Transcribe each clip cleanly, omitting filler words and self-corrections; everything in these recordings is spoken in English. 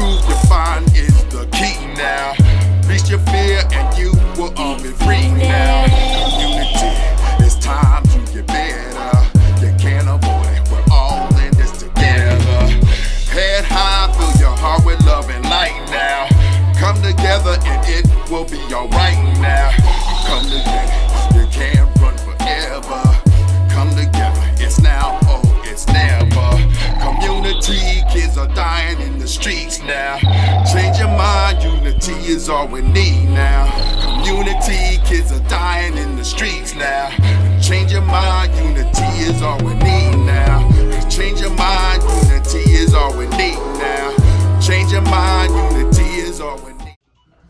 truth you find is the key now. Reach your fear and you will all be free now. Community, it's time to get better. You can't avoid it, we're all in this together. Head high, fill your heart with love and light now. Come together and it will be alright now. Come together, you can't run forever. Come together, it's now, oh, it's never. Community, kids are dying in the streets now. Change your mind, unity is all we need now. Community, kids are dying in the streets now. Change your mind, unity is all we need now. Change your mind, unity is all we need now. Change your mind, unity is all we need.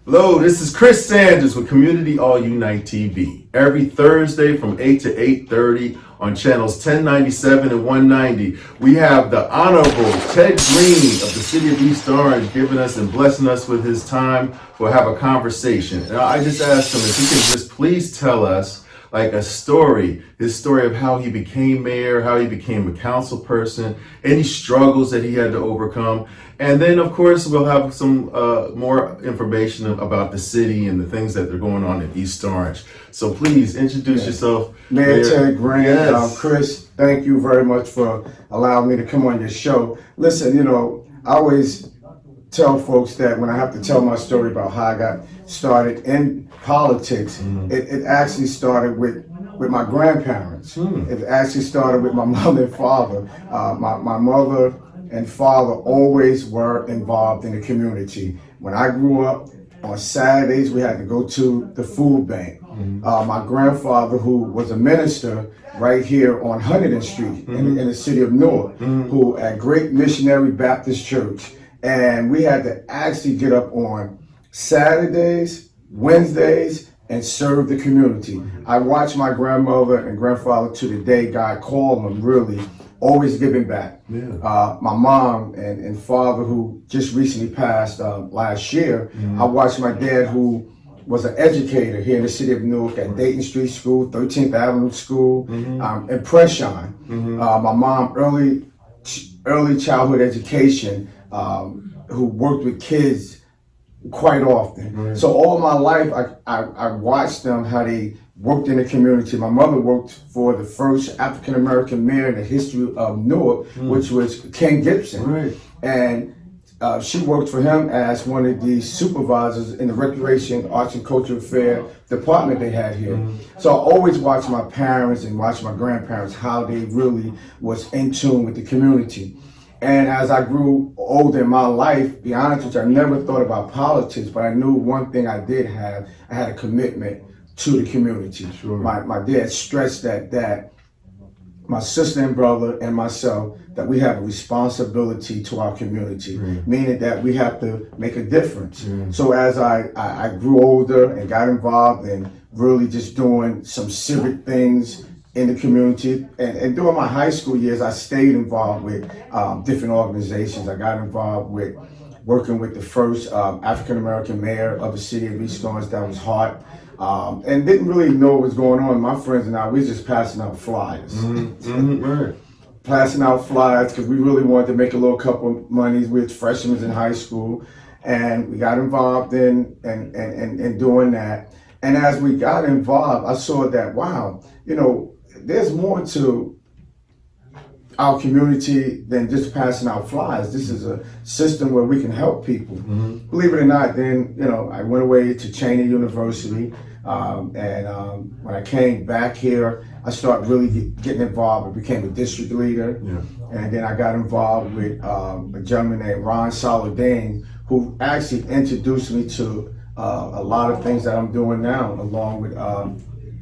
Hello, this is Chris Sanders with Community All Unite TV. Every Thursday from 8 to 8:30 on channels 1097 and 190, we have the Honorable Ted Greene of the City of East Orange giving us and blessing us with his time for have a conversation. And I just asked him if he can just please tell us like a story, his story of how he became mayor, how he became a council person, any struggles that he had to overcome. And then, of course, we'll have some more information about the city and the things that are going on in East Orange. So please introduce yourself. Mayor Ted Greene. Yes. Chris, thank you very much for allowing me to come on your show. Listen, you know, I always tell folks that when I have to tell my story about how I got started in politics, it actually started with my grandparents. It actually started with my mother and father. My mother and father always were involved in the community. When I grew up, on Saturdays we had to go to the food bank. My grandfather, who was a minister right here on Huntington Street in the city of Newark, who at Great Missionary Baptist Church, and we had to actually get up on Saturdays, Wednesdays, and serve the community. I watched my grandmother and grandfather to the day God called them, really always giving back. My mom and father, who just recently passed last year, I watched my dad, who was an educator here in the city of Newark at Dayton Street School, 13th Avenue School, and Preston. My mom, early childhood education, who worked with kids quite often. So all my life, I watched them, how they worked in the community. My mother worked for the first African-American mayor in the history of Newark, which was Ken Gibson. And she worked for him as one of the supervisors in the Recreation, Arts and Cultural Affairs department they had here. So I always watched my parents and watched my grandparents, how they really was in tune with the community. And as I grew older in my life, be honest with you, I never thought about politics, but I knew one thing I did have, I had a commitment to the community. My dad stressed that my sister and brother and myself, that we have a responsibility to our community, meaning that we have to make a difference. So as I grew older and got involved in really just doing some civic things in the community, and during my high school years, I stayed involved with different organizations. I got involved with working with the first African-American mayor of the city of East Orange, that was Hart, and didn't really know what was going on. My friends and I, we was just passing out flyers. Passing out flyers because we really wanted to make a little couple of monies. We were freshmen in high school, and we got involved in doing that. And as we got involved, I saw that, wow, you know, there's more to our community than just passing out flyers. This is a system where we can help people. Believe it or not, then, you know, I went away to Cheney University, and when I came back here, I started really getting involved. I became a district leader, and then I got involved with a gentleman named Ron Saladin, who actually introduced me to a lot of things that I'm doing now, along with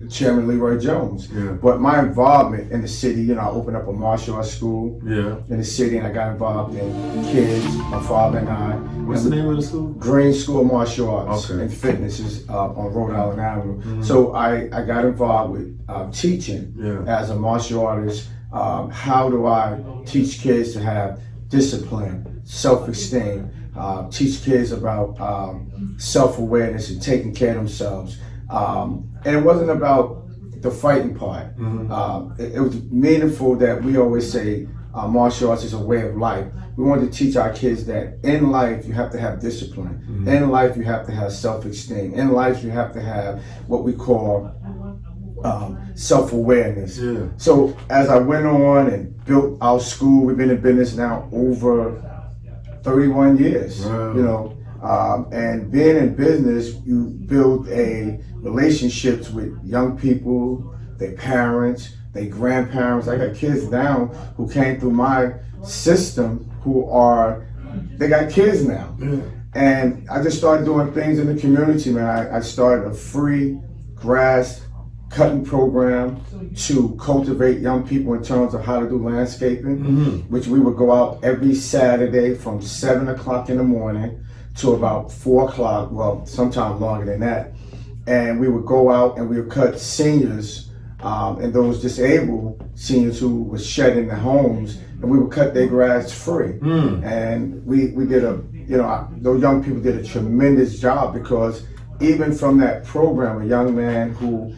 Chairman Leroy Jones. But my involvement in the city, you know, I opened up a martial arts school in the city, and I got involved in kids, my father and I. What's the name of the school? Greene School of Martial Arts and Fitness is on Rhode Island Avenue. So I got involved with teaching as a martial artist. How do I teach kids to have discipline, self-esteem, teach kids about self-awareness and taking care of themselves. And it wasn't about the fighting part. It was meaningful that we always say martial arts is a way of life. We wanted to teach our kids that in life you have to have discipline. Mm-hmm. In life you have to have self-esteem. In life you have to have what we call self-awareness. Yeah. So as I went on and built our school, we've been in business now over 31 years. Wow. You know, and being in business, you build a relationships with young people, their parents, their grandparents. I got kids now who came through my system they got kids now. Yeah. And I just started doing things in the community, man. I started a free grass cutting program to cultivate young people in terms of how to do landscaping, mm-hmm. which we would go out every Saturday from 7 o'clock in the morning to about 4 o'clock, well, sometime longer than that. And we would go out and we would cut seniors and those disabled seniors who were shedding their homes, and we would cut their grass free. Mm. And we did those young people did a tremendous job, because even from that program, a young man who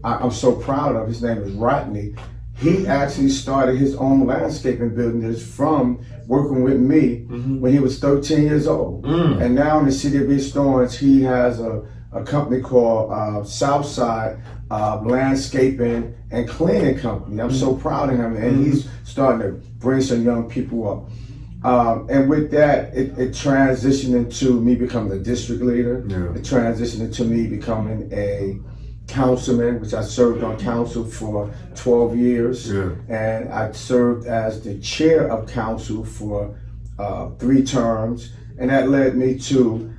I'm so proud of, his name is Rodney, he actually started his own landscaping business from working with me mm-hmm. when he was 13 years old. Mm. And now in the city of East Orange, he has a company called Southside Landscaping and Cleaning Company. I'm so proud of him, and he's starting to bring some young people up. And with that, it transitioned into me becoming a district leader. Yeah. It transitioned into me becoming a councilman, which I served on council for 12 years. Yeah. And I served as the chair of council for 3 terms. And that led me to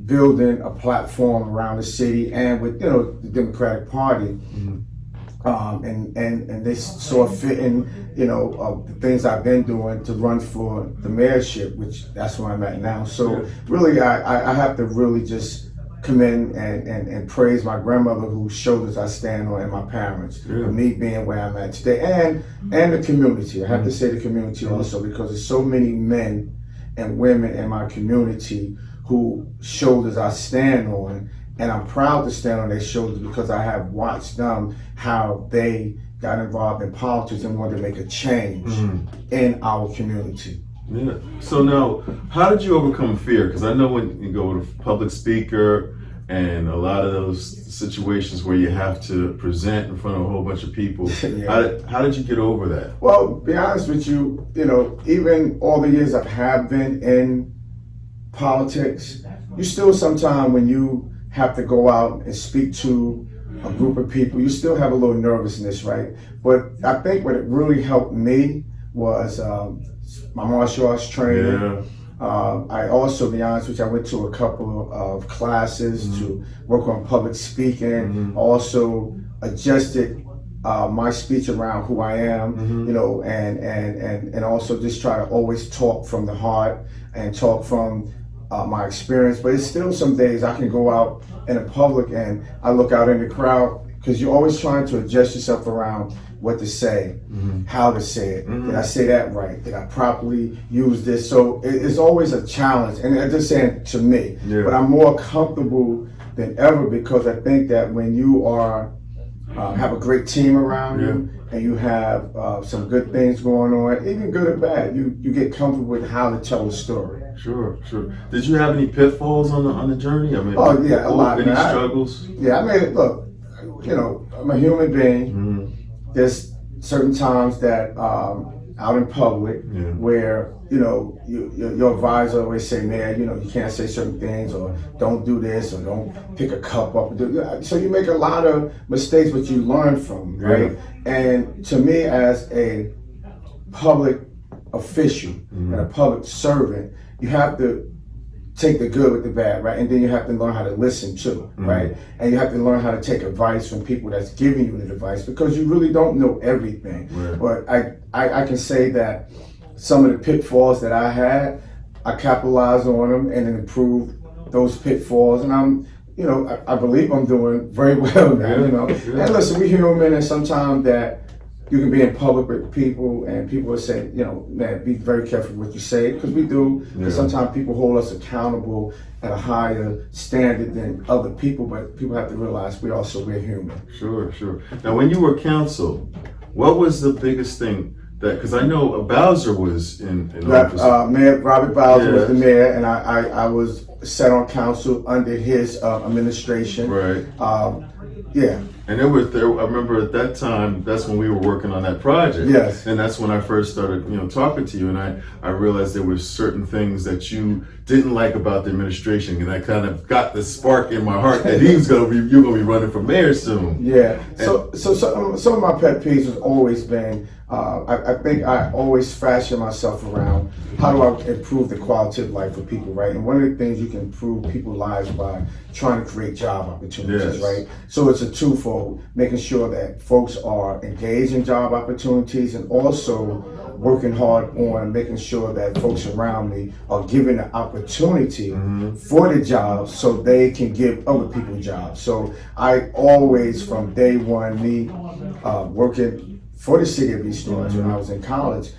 building a platform around the city and with the Democratic Party. Mm-hmm. And they saw fit in the things I've been doing to run for the mayorship, which that's where I'm at now. So really I have to really just commend and praise my grandmother, whose shoulders I stand on, and my parents for me being where I'm at today, and the community. I have to say the community also, because there's so many men and women in my community whose shoulders I stand on, and I'm proud to stand on their shoulders because I have watched them, how they got involved in politics and wanted to make a change in our community. Yeah. So now, how did you overcome fear? Because I know when you go to public speaker and a lot of those situations where you have to present in front of a whole bunch of people, how did you get over that? Well, to be honest with you, even all the years I have been in politics, you still sometimes when you have to go out and speak to a group of people, you still have a little nervousness, right? But I think what it really helped me was my martial arts training. Yeah. I also, to be honest with you, I went to a couple of classes to work on public speaking. Also adjusted my speech around who I am, and also just try to always talk from the heart and talk from my experience. But it's still some days I can go out in the public and I look out in the crowd, because you're always trying to adjust yourself around what to say, how to say it. Did I say that right? Did I properly use this? So it's always a challenge, and I'm just saying to me, but I'm more comfortable than ever, because I think that when you are have a great team around you and you have some good things going on, even good or bad, you get comfortable with how to tell a story. Sure. Did you have any pitfalls on the journey? I mean, a lot. Any struggles? I mean, look, I'm a human being. There's certain times that out in public where your advisor always say, man, you can't say certain things, or don't do this, or don't pick a cup up. So you make a lot of mistakes, but you learn from, right? And to me, as a public official and a public servant, you have to take the good with the bad, right? And then you have to learn how to listen too, right? And you have to learn how to take advice from people that's giving you the advice, because you really don't know everything. But I can say that some of the pitfalls that I had, I capitalized on them and improved those pitfalls. And I believe I'm doing very well now, And listen, we human, and sometimes that you can be in public with people and people will say, man, be very careful what you say, because we do. And sometimes people hold us accountable at a higher standard than other people, but people have to realize we're human. Sure. Now, when you were counsel, what was the biggest thing that, because I know Bowser was in office. Mayor Robert Bowser was the Yes. mayor, and I was set on council under his administration. Right. Yeah. And I remember at that time, that's when we were working on that project. Yes. And that's when I first started, talking to you, and I realized there were certain things that you didn't like about the administration, and I kind of got the spark in my heart that you're gonna be running for mayor soon. Yeah. So some of my pet peeves has always been, I think I always fashion myself around how do I improve the quality of life for people, right? And one of the things you can improve people's lives by trying to create job opportunities, Yes. right? So it's a twofold, making sure that folks are engaged in job opportunities and also working hard on making sure that folks around me are given the opportunity for the job so they can give other people jobs. So I always, from day one, me working for the city of East Orange when I was in college,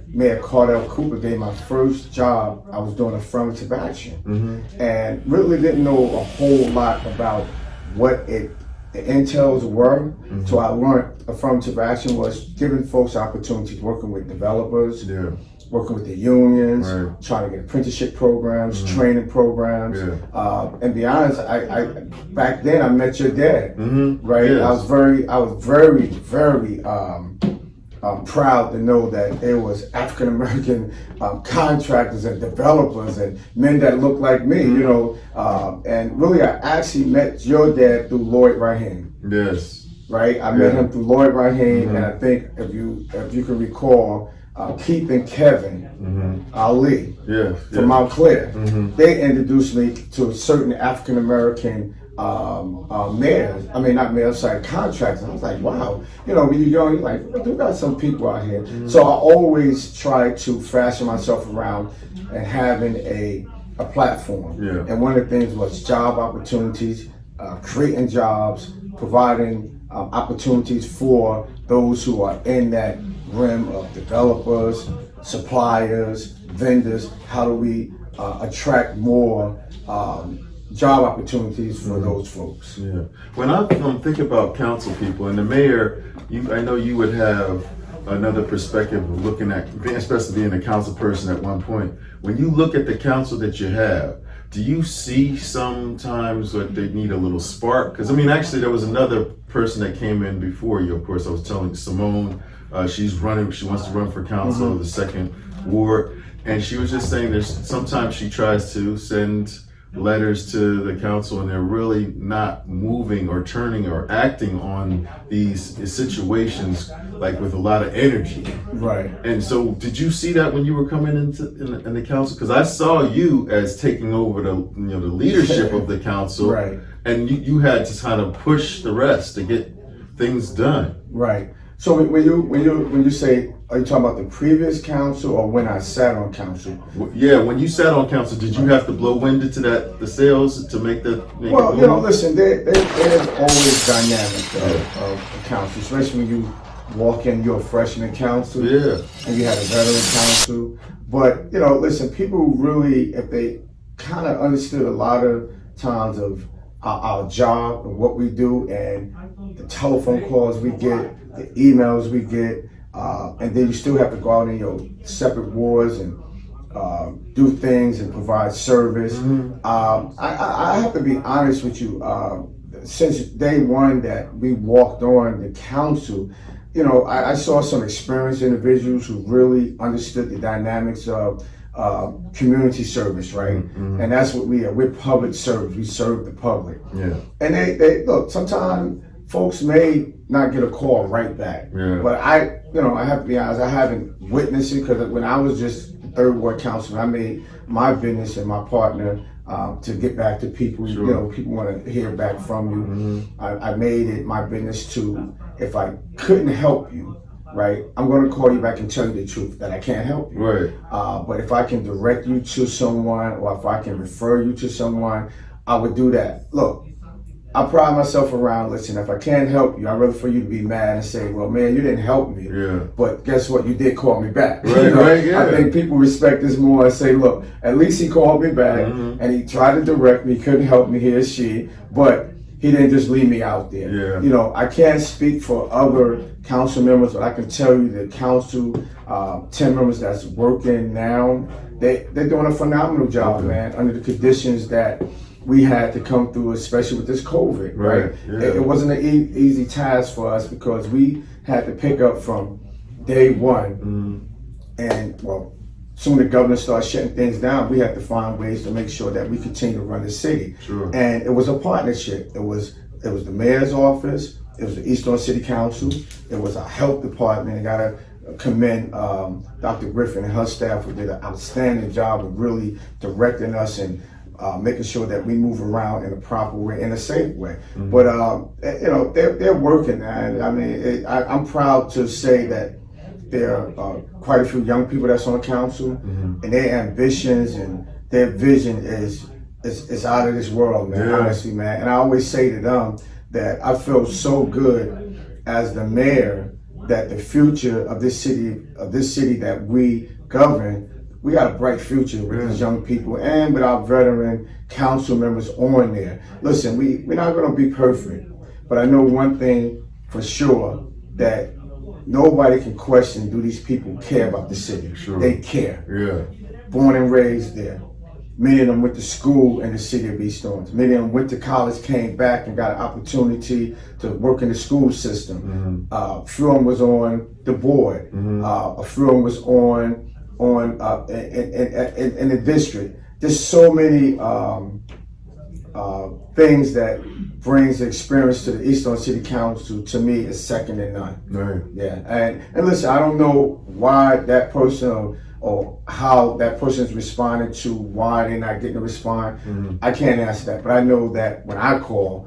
Mayor Cardell Cooper gave my first job. I was doing affirmative action and really didn't know a whole lot about what the intels were. So I learned affirmative action was giving folks opportunities, working with developers, working with the unions, trying to get apprenticeship programs, training programs. And be honest, I back then I met your dad, right? Yes. I was very proud to know that there was African American contractors and developers and men that looked like me, and really I actually met your dad through Lloyd Rahim. Yes. Right, I met him through Lloyd Rahim, and I think if you can recall, Keith and Kevin Ali from Mount Clair, they introduced me to certain African American mayors. I mean, not mayors, sorry, contractors. I was like, wow, when you're young, you're like, we got some people out here. So I always try to fashion myself around and having a platform. And one of the things was job opportunities, creating jobs, providing opportunities for those who are in that rim of developers, suppliers, vendors. How do we attract more job opportunities for those folks? When I'm thinking about council people and the mayor, I know you would have another perspective of looking at, especially being a council person at one point. When you look at the council that you have, do you see sometimes that they need a little spark? Because actually there was another person that came in before you. Of course, I was telling Simone, she's running. She wants to run for council of the 2nd Ward, and she was just saying there's sometimes she tries to send letters to the council and they're really not moving or turning or acting on these situations like with a lot of energy. Right. And so did you see that when you were coming in the council? Because I saw you as taking over the leadership of the council. Right. And you had to kind of push the rest to get things done. Right. So when you say, are you talking about the previous council or when I sat on council? Yeah, when you sat on council, did you have to blow wind into the sails to make the? Well, listen, there's always dynamics of council, especially when you walk in, you're a freshman council, and you have a veteran council. But listen, people really, if they kind of understood a lot of times of our job and what we do, and the telephone calls we get, the emails we get, and then you still have to go out in your separate wards and do things and provide service. I have to be honest with you. Since day one that we walked on the council, I saw some experienced individuals who really understood the dynamics of community service, right? And that's what we are. We're public service. We serve the public. And they look. Sometimes folks may not get a call right back, but I have to be honest. I haven't witnessed it because when I was just 3rd Ward councilman, I made my business and my partner to get back to people. People want to hear back from you. I made it my business to, if I couldn't help you, right, I'm going to call you back and tell you the truth that I can't help you. Right. But if I can direct you to someone or if I can refer you to someone, I would do that. Look, I pride myself around, listen, if I can't help you, I'd rather for you to be mad and say, well, man, you didn't help me. But guess what? You did call me back. I think people respect this more and say, look, at least he called me back and he tried to direct me, couldn't help me, he or she, but he didn't just leave me out there. Yeah. You know, I can't speak for other council members, but I can tell you the council, 10 members that's working now, they're doing a phenomenal job, man, under the conditions that we had to come through, especially with this COVID, right? Yeah. It wasn't an easy task for us because we had to pick up from day one. And, well, soon the governor started shutting things down, we had to find ways to make sure that we continue to run the city. Sure. And it was a partnership. It was the mayor's office, it was the East Orange City Council, it was our health department. I gotta commend Dr. Griffin and her staff, who did an outstanding job of really directing us and making sure that we move around in a proper way, in a safe way. But you know, they're working, and I mean, I'm proud to say that there are quite a few young people that's on council, and their ambitions and their vision is out of this world, man. Yeah. Honestly, man. And I always say to them that I feel so good as the mayor that the future of this city that we govern, we got a bright future with these young people and with our veteran council members on there. Listen, we're not going to be perfect, but I know one thing for sure, that nobody can question, do these people care about the city? Sure. They care. Yeah. Born and raised there. Many of them went to school in the city of East Orange. Many of them went to college, came back and got an opportunity to work in the school system. A few of them was on the board. A few of them was on in the district. There's so many things that brings experience to the East Orange City Council, to me, is second to none. Right. Yeah, and listen, I don't know why that person or how that person's responding to why they're not getting a response. I can't answer that, but I know that when I call,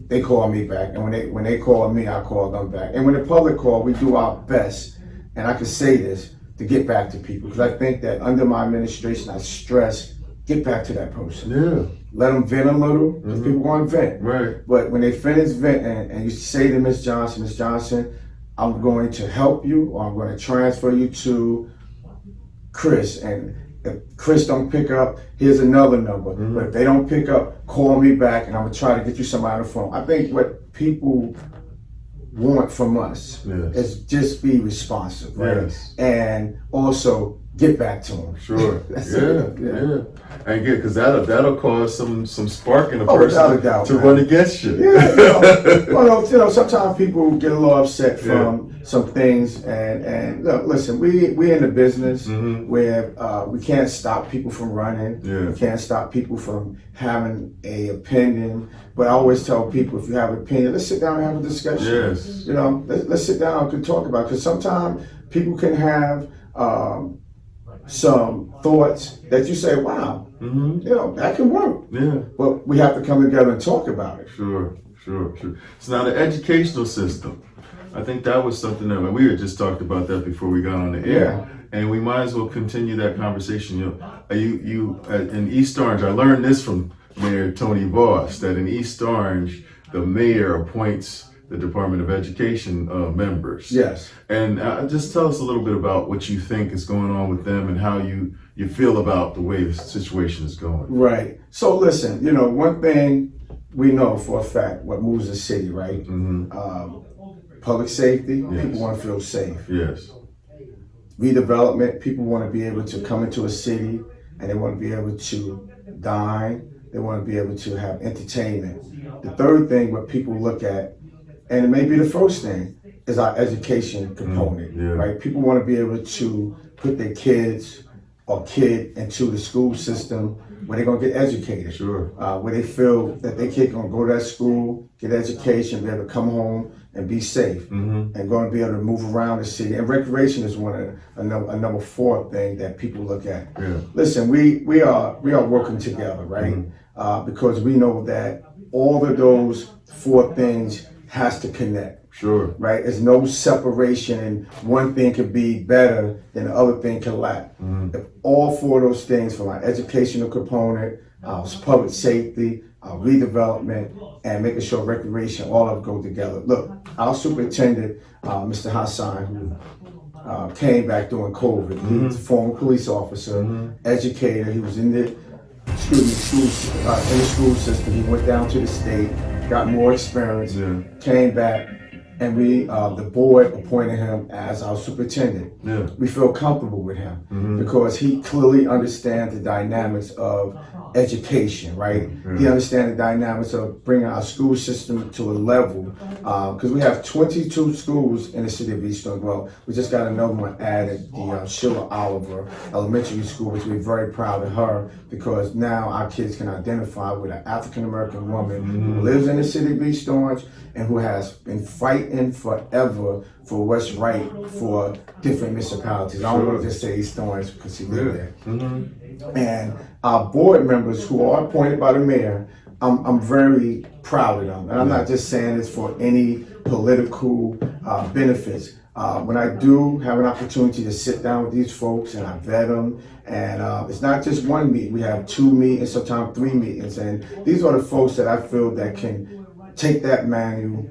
they call me back, and when they call me, I call them back. And when the public call, we do our best, and I can say this, to get back to people, because I think that under my administration, I stress, get back to that person. Yeah. Let them vent a little, because people want to vent. Right. But when they finish venting, and you say to Ms. Johnson, I'm going to help you, or I'm going to transfer you to Chris, and if Chris don't pick up, here's another number. But if they don't pick up, call me back, and I'm gonna try to get you somebody on the phone. I think what people want from us is just be responsive, right? Yes. And also get back to them. Sure. That's Yeah. it. Yeah. And good, because that'll cause some spark in a Oh, person without a doubt, to man. run against you. Yeah, you know, sometimes people get a little upset from some things, and look, listen, we in the business where we can't stop people from running. We can't stop people from having a opinion. But I always tell people, if you have an opinion, let's sit down and have a discussion. Yes. You know, let's sit down and talk about it, because sometimes people can have some thoughts that you say, wow, you know, that can work. Yeah. But we have to come together and talk about it. Sure. So now the educational system, I think that was something that we had just talked about that before we got on the air, and we might as well continue that conversation. You in East Orange, I learned this from Mayor Tony Voss, that in East Orange, the mayor appoints the Department of Education members. Yes. And just tell us a little bit about what you think is going on with them and how you feel about the way the situation is going. Right. So listen, you know, one thing we know for a fact, what moves the city, right? Public safety, people want to feel safe. Yes. Redevelopment, people want to be able to come into a city and they want to be able to dine. They want to be able to have entertainment. The third thing what people look at, and it may be the first thing, is our education component, right? People want to be able to put their kids or kid into the school system where they're going to get educated. Sure. Where they feel that their kid going to go to that school, get education, be able to come home and be safe, and going to be able to move around the city. And recreation is a number 4 thing that people look at. Yeah. Listen, we are working together, right? Because we know that all of those 4 things has to connect. Sure. Right? There's no separation, and one thing could be better than the other thing can lack. If all 4 of those things, from our educational component, our public safety, our redevelopment, and making sure recreation, all of them go together. Look, our superintendent, Mr. Hassan, who came back during COVID, he was a former police officer, educator. He was in the school system. He went down to the state. got more experience, Yeah. came back, and we, the board appointed him as our superintendent. Yeah. We feel comfortable with him because he clearly understands the dynamics of education, right? He understands the dynamics of bringing our school system to a level, because we have 22 schools in the city of East Orange. Well, we just got another one added, the Sheila Oliver Elementary School, which we're very proud of her, because now our kids can identify with an African-American woman who lives in the city of East Orange and who has been fighting forever for what's right for different municipalities. I don't want to just say East Orange because he lived there. And our board members who are appointed by the mayor, I'm very proud of them. And I'm not just saying this for any political benefits. When I do have an opportunity to sit down with these folks and I vet them, and it's not just one meeting, we have 2 meetings, sometimes 3 meetings, and these are the folks that I feel that can take that mantle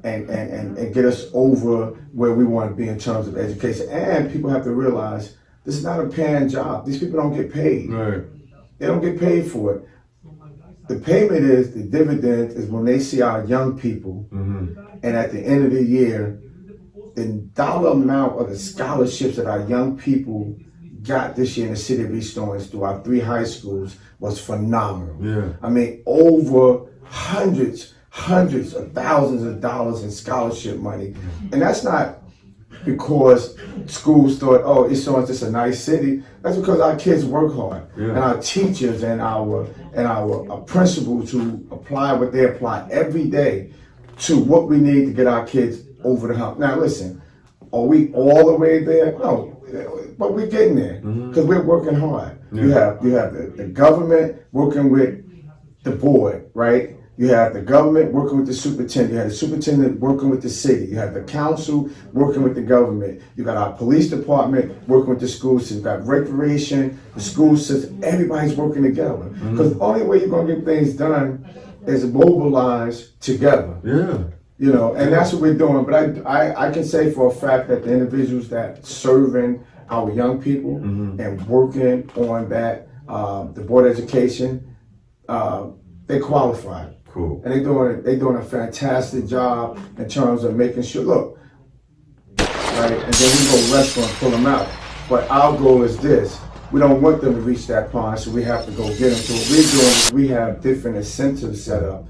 and get us over where we want to be in terms of education. And people have to realize this is not a paying job. These people don't get paid. Right. They don't get paid for it. The payment is, the dividend is when they see our young people, and at the end of the year, the dollar amount of the scholarships that our young people got this year in the city of East Orange through our 3 high schools was phenomenal. Yeah. I mean, over hundreds of thousands of dollars in scholarship money. And that's not because schools thought, oh, East Orange is a nice city. That's because our kids work hard, and our teachers and our principals who apply what they apply every day to what we need to get our kids over the hump. Now, listen, are we all the way there? No, but we're getting there because we're working hard. You have the government working with the board, right? You have the government working with the superintendent. You have the superintendent working with the city. You have the council working with the government. You got our police department working with the school system. You got recreation, the school system. Everybody's working together. Because the only way you're going to get things done is mobilize together. Yeah. You know, and that's what we're doing. But I can say for a fact that the individuals that serving our young people and working on that, the board of education, they qualify. Cool. And they're doing a fantastic job in terms of making sure, look, right, and then we go restaurant and pull them out. But our goal is this. We don't want them to reach that point, so we have to go get them. So what we're doing is we have different incentives set up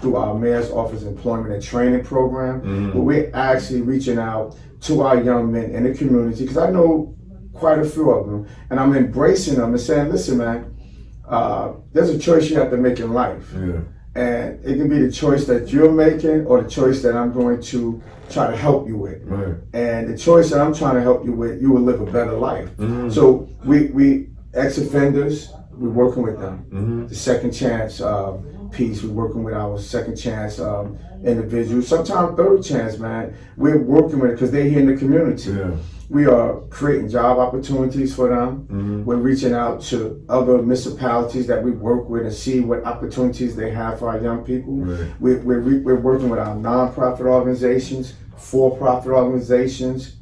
through our Mayor's Office Employment and Training Program, where we're actually reaching out to our young men in the community, because I know quite a few of them, and I'm embracing them and saying, listen, man, there's a choice you have to make in life. Yeah. And it can be the choice that you're making or the choice that I'm going to try to help you with. Right. And the choice that I'm trying to help you with, you will live a better life. So we ex-offenders, we're working with them. The second chance piece, we're working with our second chance individuals. Sometimes third chance, man. We're working with it because they're here in the community. Yeah. We are creating job opportunities for them. We're reaching out to other municipalities that we work with and see what opportunities they have for our young people. Right. We're working with our nonprofit organizations, for-profit organizations.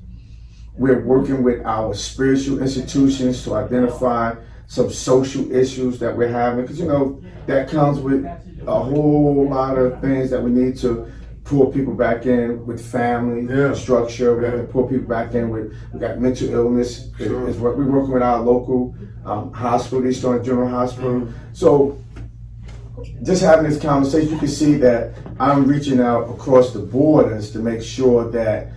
We're working with our spiritual institutions to identify some social issues that we're having, because you know that comes with a whole lot of things that we need to pull people back in with family structure. We have to pull people back in with, we got mental illness. Is what we're working with our local hospital, East Orange General Hospital. So just having this conversation, you can see that I'm reaching out across the borders to make sure that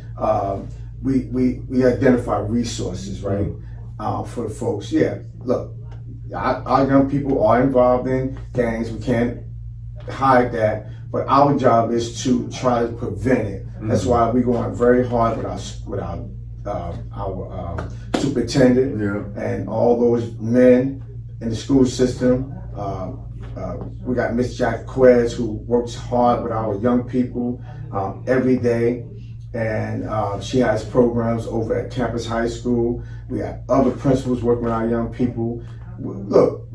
we identify resources, right, for the folks. Yeah, look, our young people are involved in gangs. We can't hide that. But our job is to try to prevent it. That's why we're going very hard with our superintendent and all those men in the school system. We got Miss Jack Quez, who works hard with our young people every day, and she has programs over at Campus High School. We have other principals working with our young people. Look,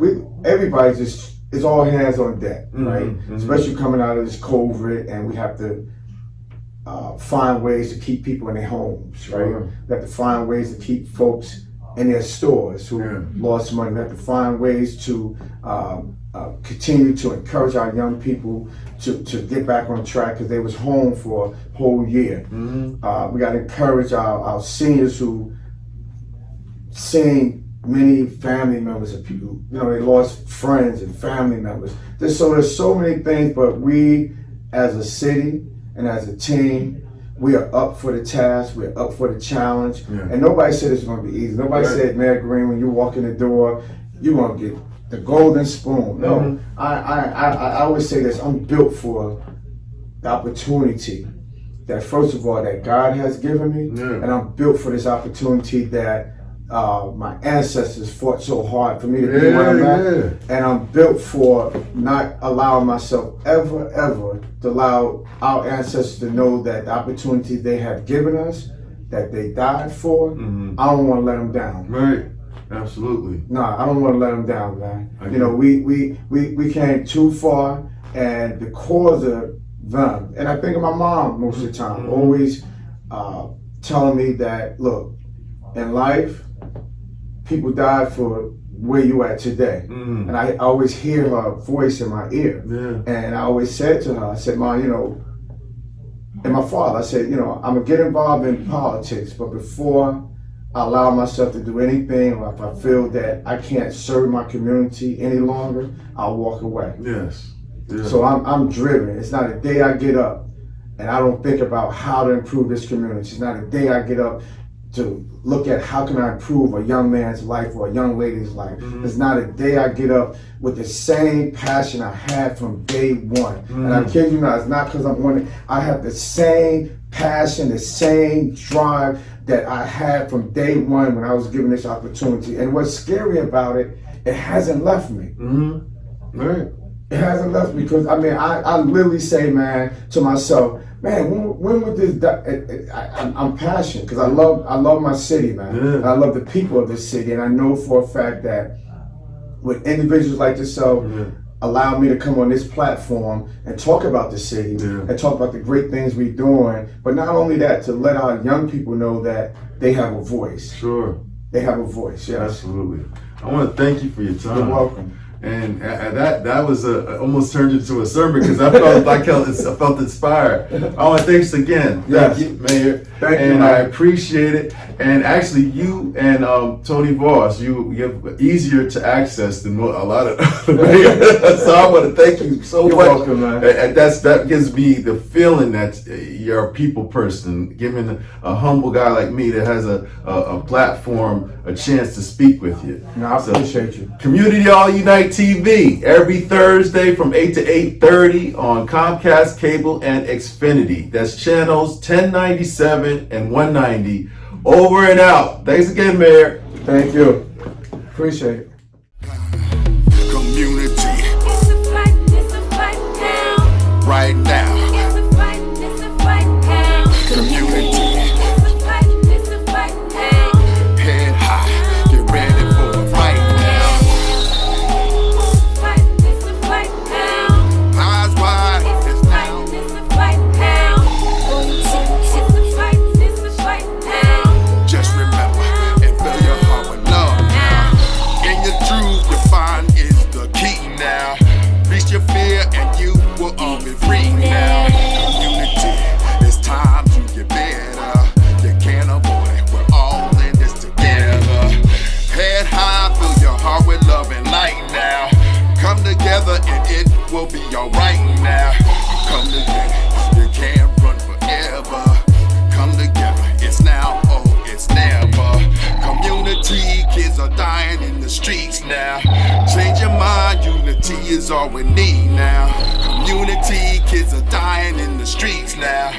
everybody's just, it's all hands on deck, right? Especially coming out of this COVID, and we have to find ways to keep people in their homes, right? We have to find ways to keep folks in their stores who lost money. We have to find ways to continue to encourage our young people to get back on track because they was home for a whole year. We got to encourage our seniors who seeing many family members of people, you know, they lost friends and family members. There's so many things, but we as a city and as a team, we are up for the task, we're up for the challenge, and nobody said it's gonna be easy. Nobody said, Mayor Greene, when you walk in the door, you're gonna get the golden spoon. No, I always say this, I'm built for the opportunity that first of all, that God has given me, and I'm built for this opportunity that my ancestors fought so hard for me to be where I'm at, and I'm built for not allowing myself ever to allow our ancestors to know that the opportunity they have given us, that they died for, I don't want to let them down. Right, absolutely. Nah, I don't want to let them down, man. You know, we came too far, and because of them, and I think of my mom most of the time, always telling me that, look, in life, people died for where you at today. And I always hear her voice in my ear. And I always said to her, I said, Mom, you know, and my father, I said, you know, I'm gonna get involved in politics, but before I allow myself to do anything, or if I feel that I can't serve my community any longer, I'll walk away. So I'm driven. It's not a day I get up and I don't think about how to improve this community. It's not a day I get up to look at how can I improve a young man's life or a young lady's life. It's not a day I get up with the same passion I had from day one. And I kid you not, it's not because I'm wanting, I have the same passion, the same drive that I had from day one when I was given this opportunity. And what's scary about it, it hasn't left me. Right. It hasn't left me because, I mean, I literally say, man, to myself, man, when would this die? I'm passionate because I love my city, man. And I love the people of this city, and I know for a fact that with individuals like yourself, allow me to come on this platform and talk about the city and talk about the great things we're doing. But not only that, to let our young people know that they have a voice. They have a voice. Yes. Absolutely. I want to thank you for your time. You're welcome. And that was almost turned into a sermon because I felt inspired. I want to thanks again. Thank you, Mayor. Thank you, and I appreciate it. And actually, you and Tony Voss, you're easier to access than a lot of the mayors. So I want to thank you so You're much. welcome, man. And that gives me the feeling that you're a people person, giving a humble guy like me that has a platform a chance to speak with you. No, I appreciate you. Community All Unite TV every Thursday from 8 to 8:30 on Comcast Cable and Xfinity. That's channels 1097 and 190. Over and out. Thanks again, Mayor. Thank you. Appreciate it. Community It's a fight now. right now. It's a fight now. Community It's a fight now. head high, get ready for a fight now. It's a fight now. Eyes wide, it's now. It's a fight now. It's a fight now. Just remember and fill your heart with love now. In your truth, you find is the key now. Reach your fear and you will all be free now. Community, it's time to get better. You can't avoid it, we're all in this together. Head high, fill your heart with love and light now. Come together and it will be alright now. Come together, you can't run forever. Come together, it's now, oh, it's never. Community, kids are dying in the streets now. Change your mind, unity is all we need now. Community, kids are dying in the streets now.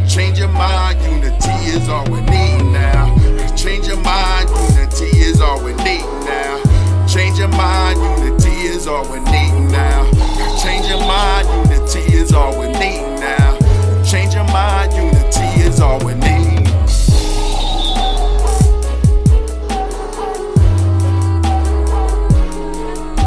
Change your mind, unity is all we need now. Change your mind, unity is all we need now. Change your mind, unity is all we need now. Change your mind, unity is all we need now. Change your mind, unity is all we need.